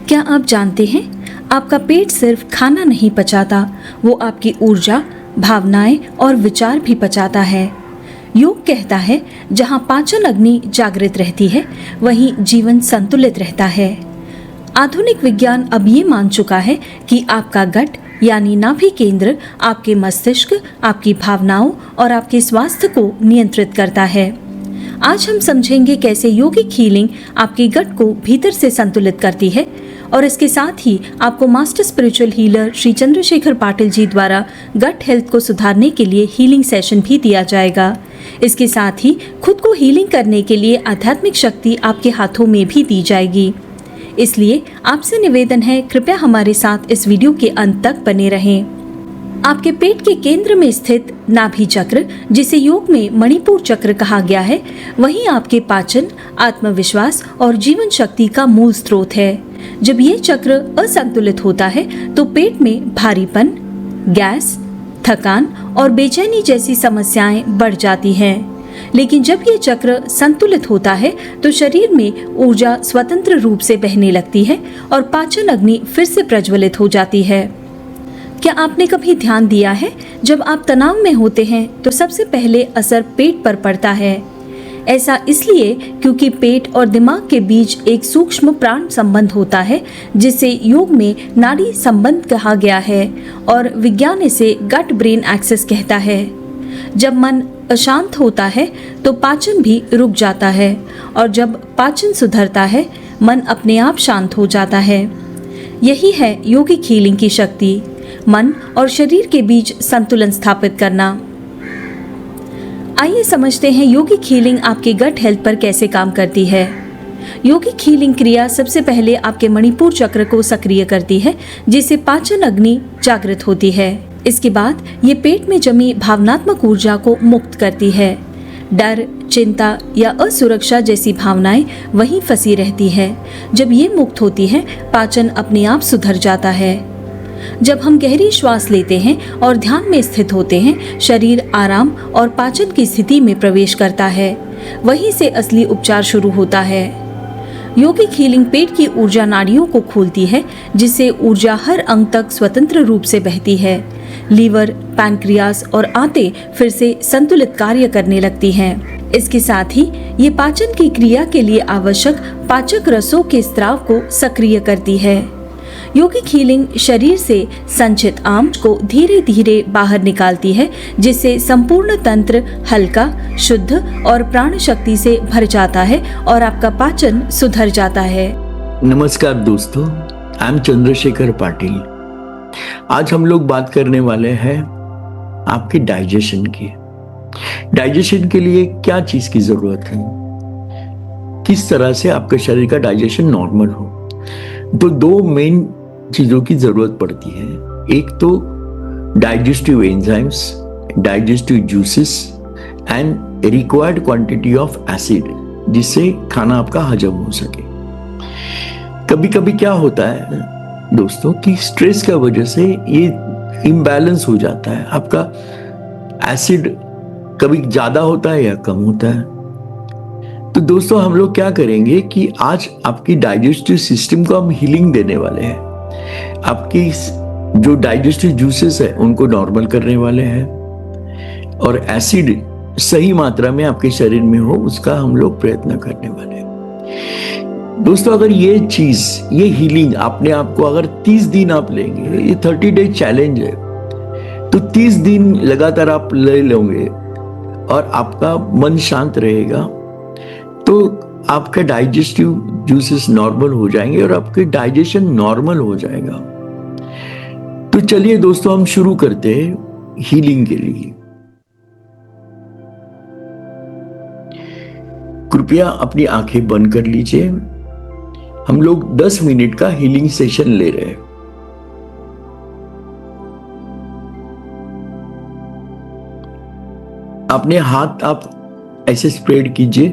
क्या आप जानते हैं, आपका पेट सिर्फ खाना नहीं पचाता, वो आपकी ऊर्जा, भावनाएं और विचार भी पचाता है। योग कहता है, जहाँ पाचन अग्नि जागृत रहती है, वहीं जीवन संतुलित रहता है। आधुनिक विज्ञान अब ये मान चुका है कि आपका गट यानी नाभि केंद्र आपके मस्तिष्क, आपकी भावनाओं और आपके स्वास्थ्य को नियंत्रित करता है। आज हम समझेंगे कैसे योगिक हीलिंग आपके गट को भीतर से संतुलित करती है, और इसके साथ ही आपको master spiritual healer Shri Chandrashekhar Patil ji द्वारा गट हेल्थ को सुधारने के लिए हीलिंग सेशन भी दिया जाएगा। इसके साथ ही खुद को हीलिंग करने के लिए आध्यात्मिक शक्ति आपके हाथों में भी दी जाएगी। इसलिए आपसे निवेदन है, कृपया हमारे साथ इस वीडियो के अंत तक बने रहें। आपके पेट के केंद्र में स्थित नाभि चक्र, जिसे योग में मणिपुर चक्र कहा गया है, वही आपके पाचन, आत्मविश्वास और जीवन शक्ति का मूल स्रोत है। जब ये चक्र असंतुलित होता है तो पेट में भारीपन, गैस, थकान और बेचैनी जैसी समस्याएं बढ़ जाती हैं। लेकिन जब ये चक्र संतुलित होता है तो शरीर में ऊर्जा स्वतंत्र रूप से बहने लगती है और पाचन अग्नि फिर से प्रज्वलित हो जाती है। क्या आपने कभी ध्यान दिया है, जब आप तनाव में होते हैं तो सबसे पहले असर पेट पर पड़ता है? ऐसा इसलिए क्योंकि पेट और दिमाग के बीच एक सूक्ष्म प्राण संबंध होता है, जिसे योग में नाड़ी संबंध कहा गया है और विज्ञान इसे गट ब्रेन एक्सिस कहता है। जब मन अशांत होता है तो पाचन भी रुक जाता है, और जब पाचन सुधरता है मन अपने आप शांत हो जाता है। यही है योगिक हीलिंग की शक्ति, मन और शरीर के बीच संतुलन स्थापित करना। आइए समझते हैं योगिक हीलिंग आपके गट हेल्थ पर कैसे काम करती है। योगिक हीलिंग क्रिया सबसे पहले आपके मणिपुर चक्र को सक्रिय करती है, जिससे पाचन अग्नि जागृत होती है। इसके बाद ये पेट में जमी भावनात्मक ऊर्जा को मुक्त करती है। डर, चिंता या असुरक्षा जैसी भावनाएं वहीं फंसी रहती है। जब ये मुक्त होती है, पाचन अपने आप सुधर जाता है। जब हम गहरी श्वास लेते हैं और ध्यान में स्थित होते हैं, शरीर आराम और पाचन की स्थिति में प्रवेश करता है। वहीं से असली उपचार शुरू होता है। योगिक हीलिंग पेट की ऊर्जा नाड़ियों को खोलती है, जिससे ऊर्जा हर अंग तक स्वतंत्र रूप से बहती है। लीवर, पैनक्रियास और आंतें फिर से संतुलित कार्य करने लगती हैं। इसके साथ ही ये पाचन की क्रिया के लिए आवश्यक पाचक रसों के स्राव को सक्रिय करती है। योगिक हीलिंग शरीर से संचित आम्ल को धीरे धीरे बाहर निकालती है, जिससे संपूर्ण तंत्र हल्का, शुद्ध और प्राण शक्ति से भर जाता है और आपका पाचन सुधर जाता है। नमस्कार दोस्तों, आई एम चंद्रशेखर पाटिल। आज हम लोग बात करने वाले हैं आपके डाइजेशन की। डाइजेशन के लिए क्या चीज की जरूरत है, किस तरह से आपके शरीर का डाइजेशन नॉर्मल हो। तो दो मेन चीजों की जरूरत पड़ती है। एक तो digestive enzymes, digestive juices and required quantity of acid, जिससे खाना आपका हजम हो सके। कभी कभी क्या होता है दोस्तों कि स्ट्रेस की वजह से ये इम्बैलेंस हो जाता है। आपका एसिड कभी ज्यादा होता है या कम होता है। तो दोस्तों हम लोग क्या करेंगे कि आज आपकी डाइजेस्टिव सिस्टम को हम हीलिंग देने वाले हैं। आपकी जो डाइजेस्टिव जूसेस है उनको नॉर्मल करने वाले हैं, और एसिड सही मात्रा में आपके शरीर में हो उसका हम लोग प्रयत्न करने वाले हैं। दोस्तों अगर ये चीज, ये हीलिंग अपने आप को अगर 30 दिन आप लेंगे, ये 30 डे चैलेंज है, तो 30 दिन लगातार आप ले लोगे और आपका मन शांत रहेगा, तो आपका डाइजेस्टिव जूसेस नॉर्मल हो जाएंगे और आपके डाइजेशन नॉर्मल हो जाएगा। तो चलिए दोस्तों हम शुरू करते हैं हीलिंग के लिए। कृपया अपनी आंखें बंद कर लीजिए। हम लोग 10 मिनट का हीलिंग सेशन ले रहे हैं। अपने हाथ आप ऐसे स्प्रेड कीजिए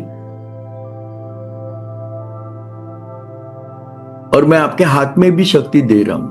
और मैं आपके हाथ में भी शक्ति दे रहा हूं।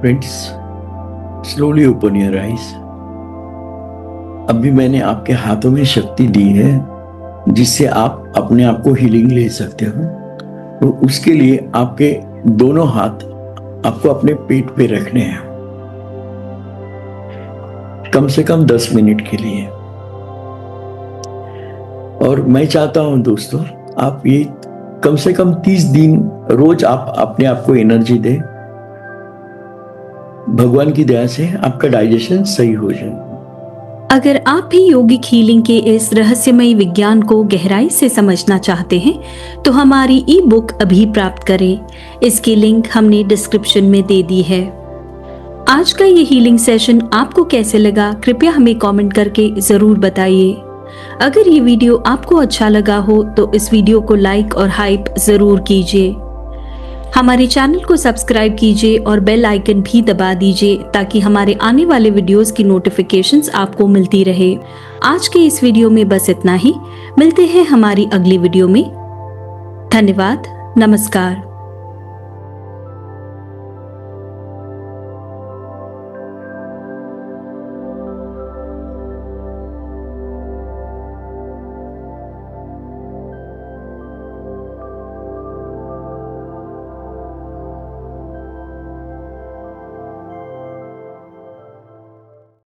Friends, slowly open your eyes. अभी मैंने आपके हाथों में शक्ति दी है जिससे आप अपने आप को हीलिंग ले सकते हो। तो उसके लिए आपके दोनों हाथ आपको अपने पेट पे रखने हैं कम से कम 10 मिनट के लिए। और मैं चाहता हूं दोस्तों, आप ये कम से कम 30 दिन रोज आप अपने आप को एनर्जी दें। भगवान की दया से आपका डाइजेशन सही हो जाए। अगर आप भी योगिक हीलिंग के इस रहस्यमयी विज्ञान को गहराई से समझना चाहते हैं तो हमारी ई बुक अभी प्राप्त करें। इसकी लिंक हमने डिस्क्रिप्शन में दे दी है। आज का ये हीलिंग सेशन आपको कैसे लगा, कृपया हमें कमेंट करके जरूर बताइए। अगर ये वीडियो आपको अच्छा लगा हो तो इस वीडियो को लाइक और हाइप जरूर कीजिए। हमारे चैनल को सब्सक्राइब कीजिए और बेल आइकन भी दबा दीजिए ताकि हमारे आने वाले वीडियोस की नोटिफिकेशंस आपको मिलती रहे। आज के इस वीडियो में बस इतना ही। मिलते हैं हमारी अगली वीडियो में। धन्यवाद। नमस्कार।